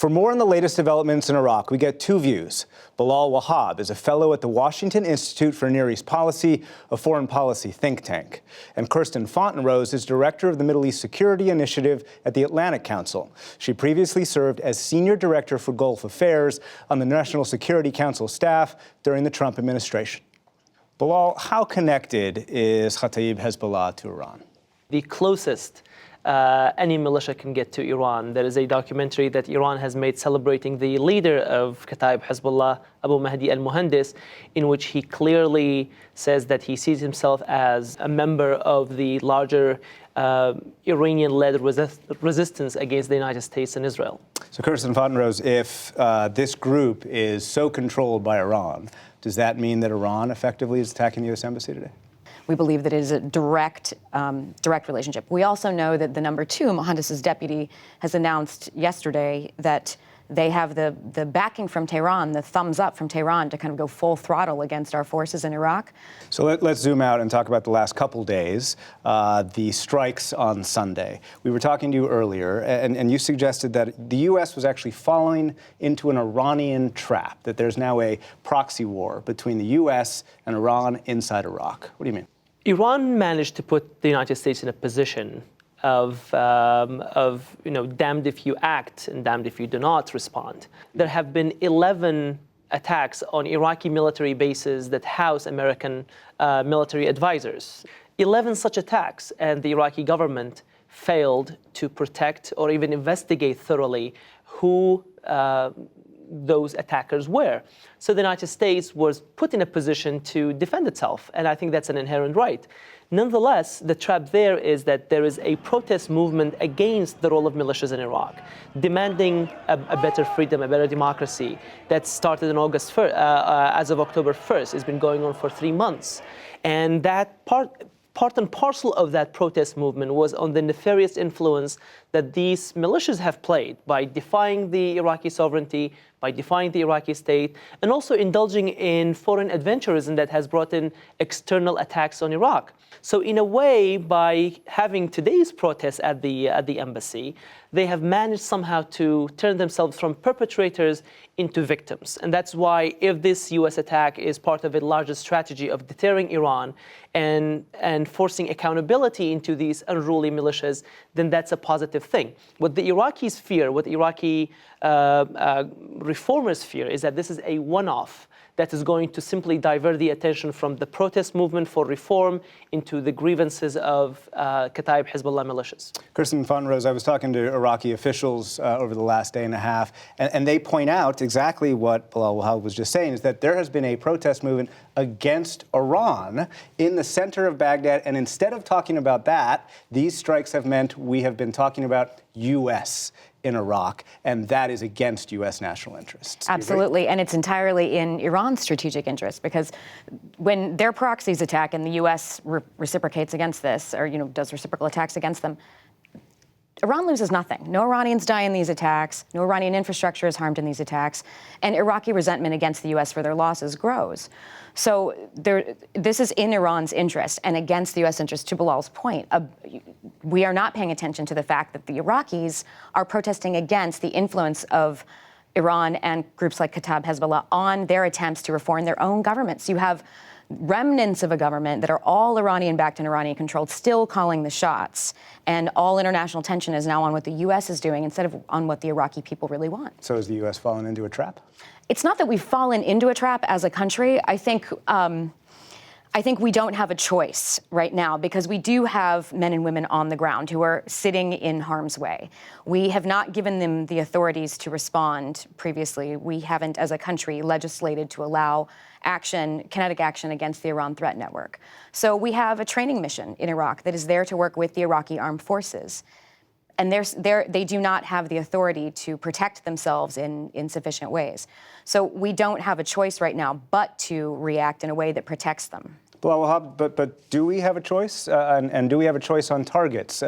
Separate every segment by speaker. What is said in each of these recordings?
Speaker 1: For more on the latest developments in Iraq, we get two views. Bilal Wahab is a fellow at the Washington Institute for Near East Policy, a foreign policy think tank. And Kirsten Fontenrose is director of the Middle East Security Initiative at the Atlantic Council. She previously served as senior director for Gulf Affairs on the National Security Council staff during the Trump administration. Bilal, how connected is Kataib Hezbollah to Iran?
Speaker 2: The closest any militia can get to Iran. There is a documentary that Iran has made celebrating the leader of Kataib Hezbollah, Abu Mahdi al-Muhandis, in which he clearly says that he sees himself as a member of the larger Iranian-led resistance against the United States and Israel.
Speaker 1: So, Kirsten Fontenrose, if this group is so controlled by Iran, does that mean that Iran effectively is attacking the U.S. Embassy today?
Speaker 3: We believe that it is a direct relationship. We also know that the number two, Mohandis' deputy, has announced yesterday that they have the backing from Tehran, the thumbs up from Tehran to kind of go full throttle against our forces in Iraq.
Speaker 1: So let's zoom out and talk about the last couple days, the strikes on Sunday. We were talking to you earlier, and you suggested that the U.S. was actually falling into an Iranian trap, that there's now a proxy war between the U.S. and Iran inside Iraq. What do you mean?
Speaker 2: Iran managed to put the United States in a position of damned if you act and damned if you do not respond. There have been 11 attacks on Iraqi military bases that house American military advisors. 11 such attacks, and the Iraqi government failed to protect or even investigate thoroughly who those attackers were. So the United States was put in a position to defend itself, and I think that's an inherent right. Nonetheless, the trap there is that there is a protest movement against the role of militias in Iraq, demanding a better freedom, a better democracy, that started in August 1st, as of October 1st. It's been going on for 3 months. And that part and parcel of that protest movement was on the nefarious influence that these militias have played by defying the Iraqi sovereignty, by defying the Iraqi state, and also indulging in foreign adventurism that has brought in external attacks on Iraq. So in a way, by having today's protests at the embassy, they have managed somehow to turn themselves from perpetrators into victims. And that's why if this US attack is part of a larger strategy of deterring Iran and forcing accountability into these unruly militias, then that's a positive thing. What the Iraqis fear, what the Iraqi reformers fear, is that this is a one-off that is going to simply divert the attention from the protest movement for reform into the grievances of Kataib Hezbollah militias.
Speaker 1: Kirsten Fontenrose, I was talking to Iraqi officials over the last day and a half, and they point out exactly what Bilal Wahab was just saying, is that there has been a protest movement against Iran in the center of Baghdad, and instead of talking about that, these strikes have meant we have been talking about U.S. in Iraq, and that is against U.S. national interests.
Speaker 3: Absolutely, and it's entirely in Iran's strategic interest, because when their proxies attack and the U.S. reciprocates against this, or does reciprocal attacks against them, Iran loses nothing. No Iranians die in these attacks, no Iranian infrastructure is harmed in these attacks, and Iraqi resentment against the U.S. for their losses grows. So this is in Iran's interest and against the U.S. interest. To Bilal's point, we are not paying attention to the fact that the Iraqis are protesting against the influence of Iran and groups like Kataib Hezbollah on their attempts to reform their own governments. You have remnants of a government that are all Iranian-backed and Iranian-controlled still calling the shots, and all international attention is now on what the U.S. is doing instead of on what the Iraqi people really want.
Speaker 1: So has the U.S. fallen into a trap?
Speaker 3: It's not that we've fallen into a trap as a country. I think we don't have a choice right now, because we do have men and women on the ground who are sitting in harm's way. We have not given them the authorities to respond previously. We haven't, as a country, legislated to allow kinetic action against the Iran threat network. So we have a training mission in Iraq that is there to work with the Iraqi armed forces. And they do not have the authority to protect themselves in sufficient ways. So we don't have a choice right now but to react in a way that protects them.
Speaker 1: Bilal Wahab, but do we have a choice? And do we have a choice on targets?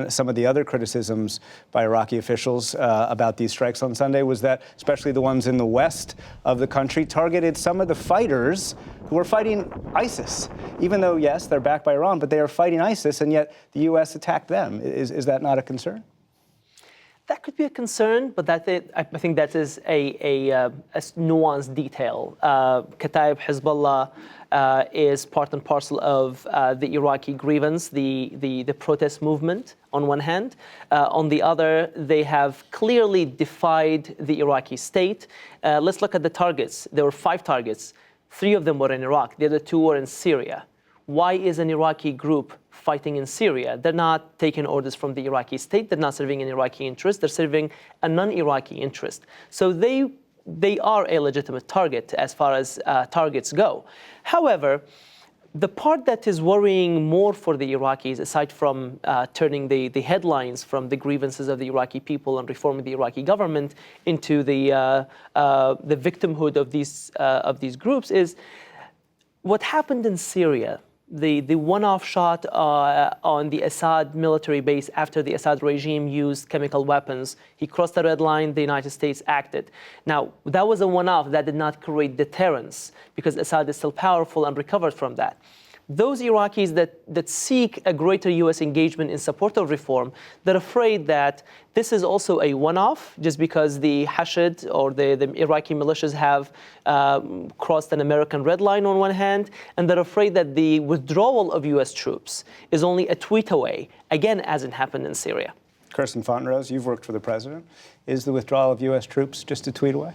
Speaker 1: Some of the other criticisms by Iraqi officials about these strikes on Sunday was that, especially the ones in the west of the country, targeted some of the fighters who are fighting ISIS. Even though, yes, they're backed by Iran, but they are fighting ISIS, and yet the U.S. attacked them. Is that not a concern?
Speaker 2: That could be a concern, but I think that is a nuanced detail. Kataib Hezbollah is part and parcel of the Iraqi grievance, the protest movement on one hand. On the other, they have clearly defied the Iraqi state. Let's look at the targets. There were 5 targets. 3 of them were in Iraq. The other 2 were in Syria. Why is an Iraqi group fighting in Syria? They're not taking orders from the Iraqi state. They're not serving an Iraqi interest. They're serving a non-Iraqi interest. So they are a legitimate target as far as targets go. However, the part that is worrying more for the Iraqis, aside from turning the headlines from the grievances of the Iraqi people and reforming the Iraqi government into the victimhood of these groups, is what happened in Syria. The one-off shot on the Assad military base after the Assad regime used chemical weapons. He crossed the red line, the United States acted. Now, that was a one-off that did not create deterrence because Assad is still powerful and recovered from that. Those Iraqis that seek a greater U.S. engagement in support of reform, they're afraid that this is also a one-off just because the Hashid or the Iraqi militias have crossed an American red line on one hand, and they're afraid that the withdrawal of U.S. troops is only a tweet away, again, as it happened in Syria.
Speaker 1: Kirsten Fontenrose, you've worked for the president. Is the withdrawal of U.S. troops just a tweet away?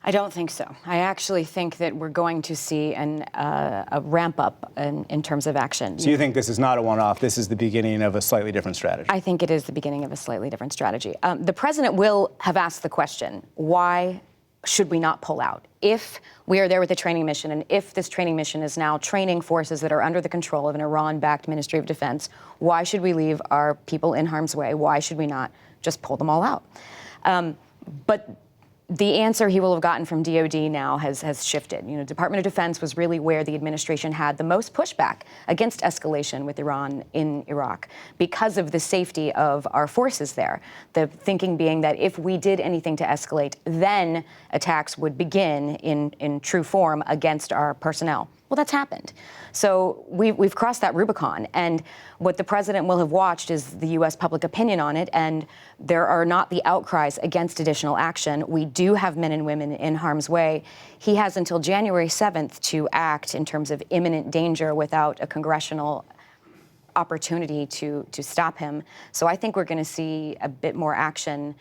Speaker 3: I don't think so. I actually think that we're going to see a ramp up in terms of action.
Speaker 1: So you think this is not a one-off, this is the beginning of a slightly different strategy?
Speaker 3: I think it is the beginning of a slightly different strategy. The president will have asked the question, why should we not pull out? If we are there with a training mission, and if this training mission is now training forces that are under the control of an Iran-backed Ministry of Defense, why should we leave our people in harm's way? Why should we not just pull them all out? But the answer he will have gotten from DOD now has shifted. You know, Department of Defense was really where the administration had the most pushback against escalation with Iran in Iraq because of the safety of our forces there. The thinking being that if we did anything to escalate, then attacks would begin in true form against our personnel. Well, that's happened. So we've crossed that Rubicon. And what the president will have watched is the U.S. public opinion on it. And there are not the outcries against additional action. We do have men and women in harm's way. He has until January 7th to act in terms of imminent danger without a congressional opportunity to stop him. So I think we're going to see a bit more action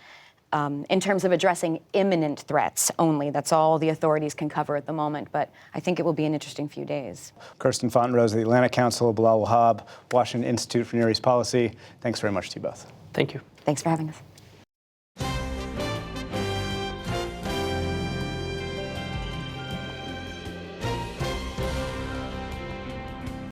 Speaker 3: in terms of addressing imminent threats only. That's all the authorities can cover at the moment, but I think it will be an interesting few days.
Speaker 1: Kirsten Fontenrose of the Atlantic Council, Bilal Wahab, Washington Institute for Near East Policy. Thanks very much to you both.
Speaker 2: Thank you.
Speaker 3: Thanks for having us.